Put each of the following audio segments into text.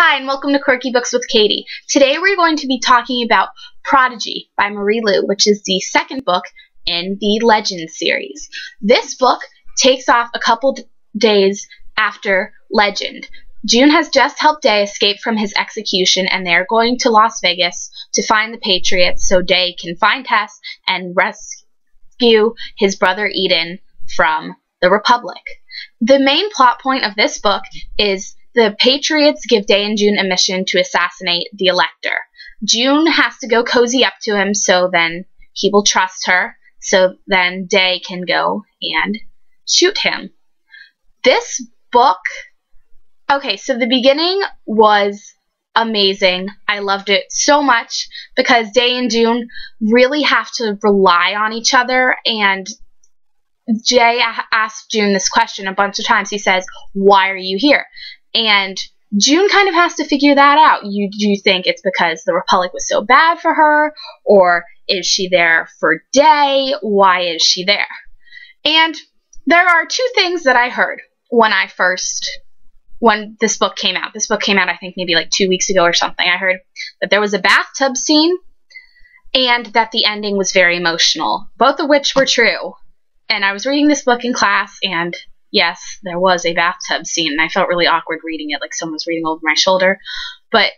Hi, and welcome to Quirky Books with Katie. Today we're going to be talking about Prodigy by Marie Lu, which is the second book in the Legend series. This book takes off a couple days after Legend. June has just helped Day escape from his execution, and they're going to Las Vegas to find the Patriots so Day can find Tess and rescue his brother Eden from the Republic. The main plot point of this book is the Patriots give Day and June a mission to assassinate the Elector. June has to go cozy up to him so then he will trust her, so then Day can go and shoot him. This book, okay, so the beginning was amazing. I loved it so much because Day and June really have to rely on each other, and Jay asked June this question a bunch of times. He says, "Why are you here?" And June kind of has to figure that out. Do you think it's because the Republic was so bad for her? Or is she there for Day? Why is she there? And there are two things that I heard when this book came out. This book came out, I think, maybe like 2 weeks ago or something. I heard that there was a bathtub scene and that the ending was very emotional, both of which were true. And I was reading this book in class, and yes, there was a bathtub scene, and I felt really awkward reading it, like someone was reading over my shoulder. But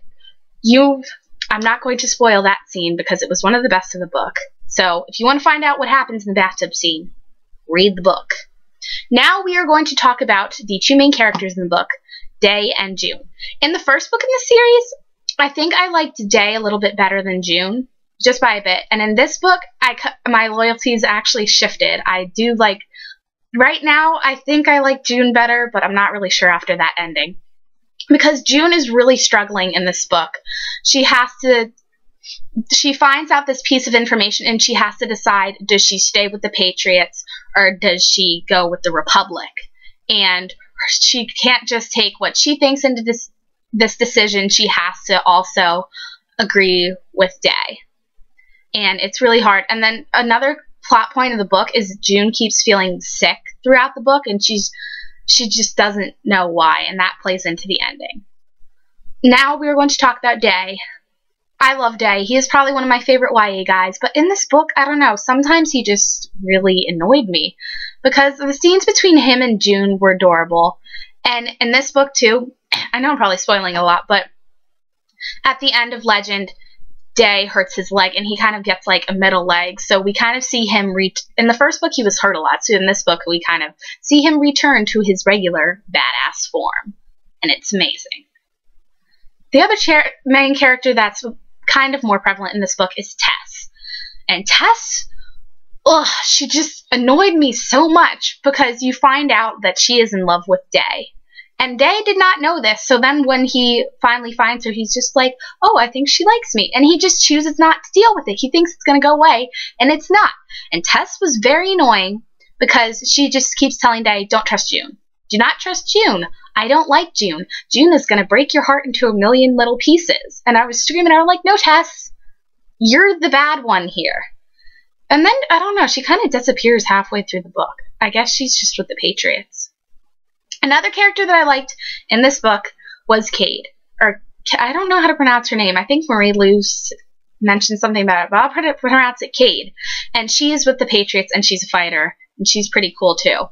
I'm not going to spoil that scene because it was one of the best of the book. So if you want to find out what happens in the bathtub scene, read the book. Now we are going to talk about the two main characters in the book, Day and June. In the first book in the series, I think I liked Day a little bit better than June, just by a bit. And in this book, my loyalties actually shifted. Right now, I think I like June better, but I'm not really sure after that ending. Because June is really struggling in this book. She finds out this piece of information, and she has to decide, does she stay with the Patriots or does she go with the Republic? And she can't just take what she thinks into this decision. She has to also agree with Day. And it's really hard. And then another plot point of the book is June keeps feeling sick throughout the book, and she just doesn't know why, and that plays into the ending. Now we're going to talk about Day. I love Day. He is probably one of my favorite YA guys, but in this book, I don't know, sometimes he just really annoyed me because the scenes between him and June were adorable. And in this book too, I know I'm probably spoiling a lot, but at the end of Legend, Day hurts his leg, and he kind of gets like a middle leg. So we kind of see him in the first book he was hurt a lot. So in this book we kind of see him return to his regular badass form, and it's amazing. The other main character that's kind of more prevalent in this book is Tess. And Tess, she just annoyed me so much because you find out that she is in love with Day. And Day did not know this, so then when he finally finds her, he's just like, oh, I think she likes me. And he just chooses not to deal with it. He thinks it's going to go away, and it's not. And Tess was very annoying because she just keeps telling Day, don't trust June. Do not trust June. I don't like June. June is going to break your heart into a million little pieces. And I was screaming at her like, no, Tess, you're the bad one here. And then, I don't know, she kind of disappears halfway through the book. I guess she's just with the Patriots. Another character that I liked in this book was Cade. Or, I don't know how to pronounce her name. I think Marie Lu mentioned something about it, but I'll pronounce it Cade. And she is with the Patriots, and she's a fighter, and she's pretty cool too.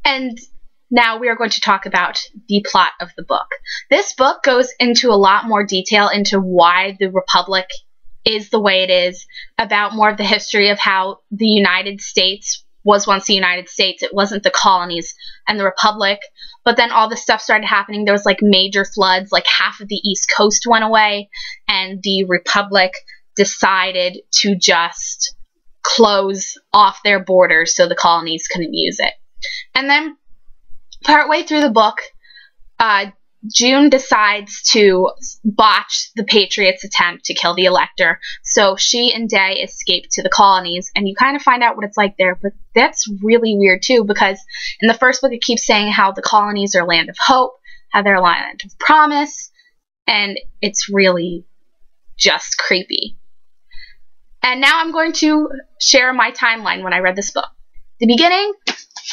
And now we are going to talk about the plot of the book. This book goes into a lot more detail into why the Republic is the way it is, about more of the history of how the United States was once the United States. It wasn't the colonies and the Republic, but then all this stuff started happening. There was like major floods, like half of the East Coast went away, and the Republic decided to just close off their borders so the colonies couldn't use it. And then partway through the book, June decides to botch the Patriots' attempt to kill the Elector, so she and Day escape to the colonies, and you kind of find out what it's like there, but that's really weird too, because in the first book it keeps saying how the colonies are a land of hope, how they're a land of promise, and it's really just creepy. And now I'm going to share my timeline when I read this book. The beginning,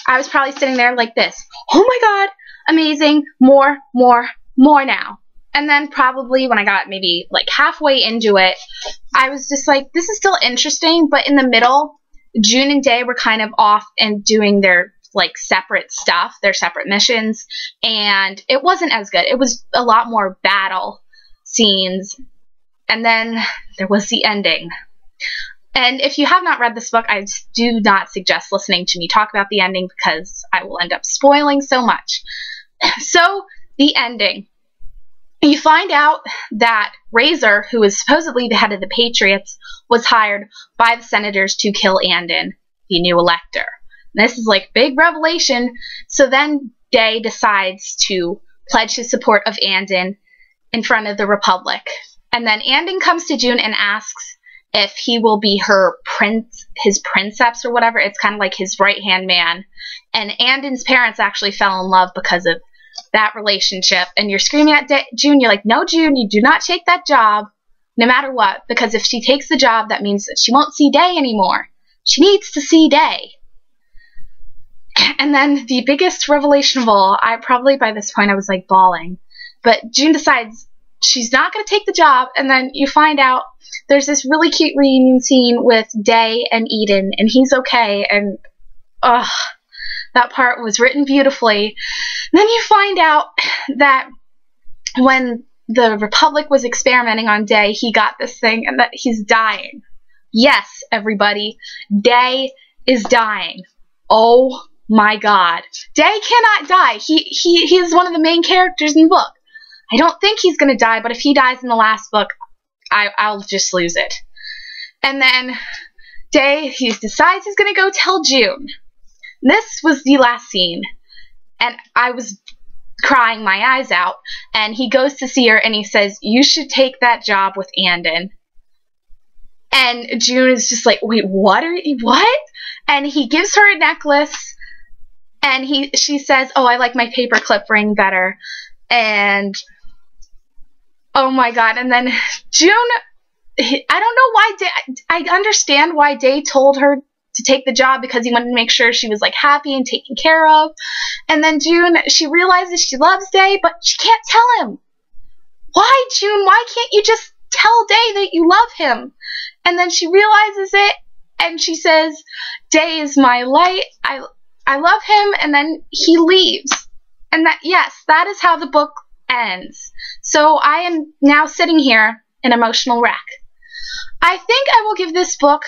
I was probably sitting there like this, oh my god, amazing, more now. And then probably when I got maybe like halfway into it, I was just like, this is still interesting, but in the middle, June and Day were kind of off and doing their like separate stuff, their separate missions, and it wasn't as good. It was a lot more battle scenes, and then there was the ending. And if you have not read this book, I do not suggest listening to me talk about the ending because I will end up spoiling so much. So, the ending. You find out that Razor, who is supposedly the head of the Patriots, was hired by the senators to kill Andon, the new elector. And this is like big revelation. So then Day decides to pledge his support of Andon in front of the Republic. And then Andon comes to June and asks if he will be his princeps or whatever. It's kind of like his right-hand man. And Andon's parents actually fell in love because of that relationship. And you're screaming at June. You're like, no, June, you do not take that job, no matter what. Because if she takes the job, that means that she won't see Day anymore. She needs to see Day. And then the biggest revelation of all, probably by this point I was like bawling. But June decides she's not going to take the job. And then you find out there's this really cute reunion scene with Day and Eden. And he's okay. And, ugh. That part was written beautifully. Then you find out that when the Republic was experimenting on Day, he got this thing and that he's dying. Yes, everybody, Day is dying. Oh my God. Day cannot die. He is one of the main characters in the book. I don't think he's going to die, but if he dies in the last book, I'll just lose it. And then Day, he decides he's going to go tell June. This was the last scene, and I was crying my eyes out, and he goes to see her, and he says, you should take that job with Andon. And June is just like, wait, what? And he gives her a necklace, and she says, oh, I like my paperclip ring better. And, oh my God, and then June, I don't know why I understand why Day told her to take the job because he wanted to make sure she was like happy and taken care of. And then June, she realizes she loves Day, but she can't tell him. Why, June? Why can't you just tell Day that you love him? And then she realizes it, and she says, Day is my light. I love him, and then he leaves. And that is how the book ends. So I am now sitting here in emotional wreck. I think I will give this book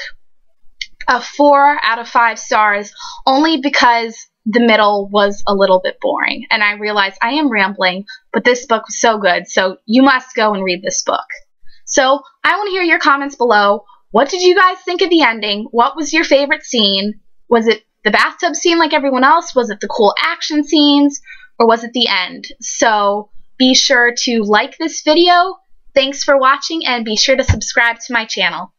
a 4 out of 5 stars, only because the middle was a little bit boring. And I realized I am rambling, but this book was so good, so you must go and read this book. So I want to hear your comments below. What did you guys think of the ending? What was your favorite scene? Was it the bathtub scene like everyone else? Was it the cool action scenes? Or was it the end? So be sure to like this video. Thanks for watching, and be sure to subscribe to my channel.